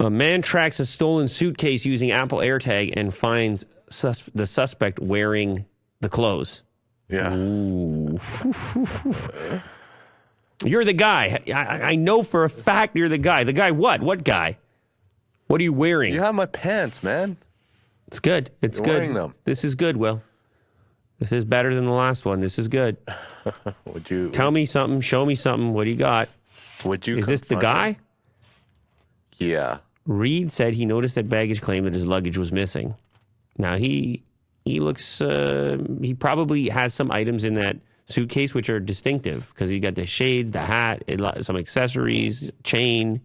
A man tracks a stolen suitcase using Apple AirTag and finds the suspect wearing the clothes. Yeah. Ooh. You're the guy. I know for a fact you're the guy. The guy what? What guy? What are you wearing? You have my pants, man. It's good. It's You're good. wearing them. This is good, Will. This is better than the last one. This is good. Tell me something. Show me something. What do you got? Is this the guy? Him? Yeah. Reed said he noticed at baggage claim that his luggage was missing. Now, he looks, he probably has some items in that suitcase which are distinctive because he got the shades, the hat, some accessories, chain.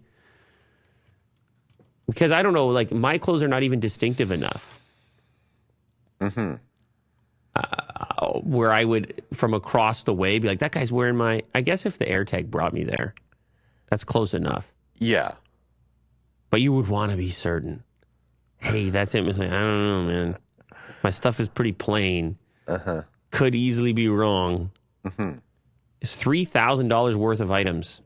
Because I don't know, like my clothes are not even distinctive enough. Mm-hmm. Where I would, from across the way, be like, that guy's wearing my... I guess if the AirTag brought me there, that's close enough. Yeah. But you would want to be certain. Hey, that's him. It's like, I don't know, man. My stuff is pretty plain. Uh-huh. Could easily be wrong. Mm-hmm. It's $3,000 worth of items.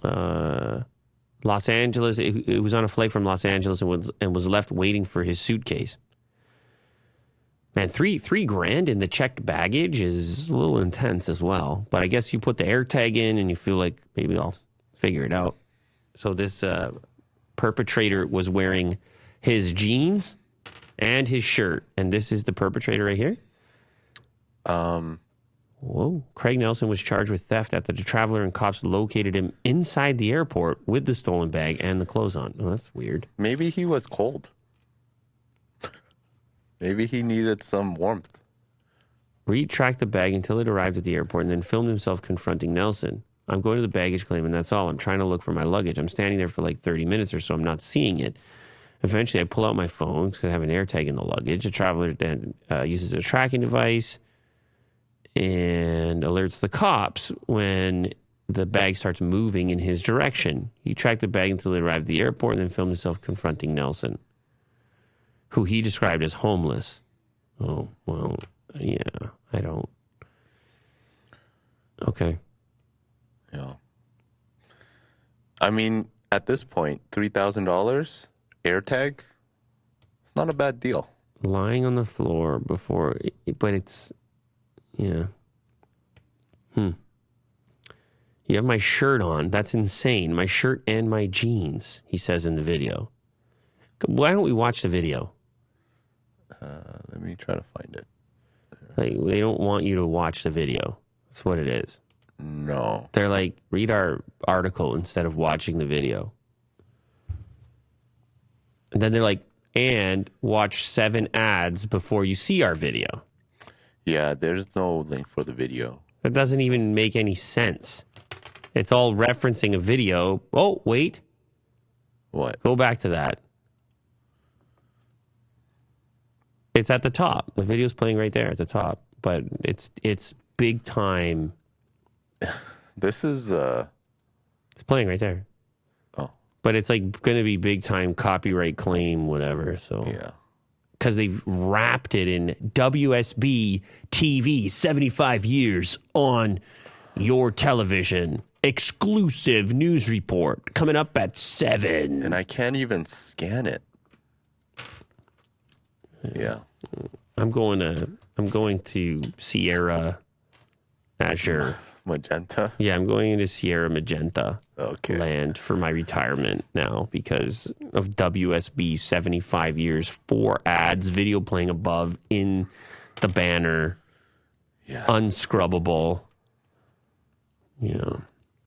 Los Angeles, it was on a flight from Los Angeles and was left waiting for his suitcase. Man, $3,000 in the checked baggage is a little intense as well. But I guess you put the AirTag in and you feel like maybe I'll figure it out. So this perpetrator was wearing his jeans and his shirt. And this is the perpetrator right here? Whoa. Craig Nelson was charged with theft after the traveler and cops located him inside the airport with the stolen bag and the clothes on. Oh, that's weird. Maybe he was cold. Maybe he needed some warmth. Reed tracked the bag until it arrived at the airport and then filmed himself confronting Nelson. I'm going to the baggage claim and that's all. I'm trying to look for my luggage. I'm standing there for like 30 minutes or so. I'm not seeing it. Eventually, I pull out my phone because I have an AirTag in the luggage. The traveler then uses a tracking device and alerts the cops when the bag starts moving in his direction. He tracked the bag until it arrived at the airport and then filmed himself confronting Nelson, who he described as homeless. Oh, well, yeah, I don't. Okay. Yeah. I mean, at this point, $3,000 AirTag, it's not a bad deal. Lying on the floor before, but it's, yeah. You have my shirt on. That's insane. My shirt and my jeans, he says in the video. Why don't we watch the video? Let me try to find it. Like, they don't want you to watch the video. That's what it is. No. They're like, read our article instead of watching the video. And then they're like, and watch 7 ads before you see our video. Yeah, there's no link for the video. That doesn't even make any sense. It's all referencing a video. Oh, wait. What? Go back to that. It's at the top. The video's playing right there at the top. But it's big time. This is... It's playing right there. Oh. But it's like going to be big time copyright claim, whatever. So Yeah. Because they've wrapped it in WSB TV, 75 years on your television. Exclusive news report coming up at 7. And I can't even scan it. Yeah. I'm going to Sierra Azure. Magenta? Yeah, I'm going into Sierra Magenta land for my retirement now because of WSB 75 years, 4 ads, video playing above in the banner. Yeah. Unscrubbable. Yeah.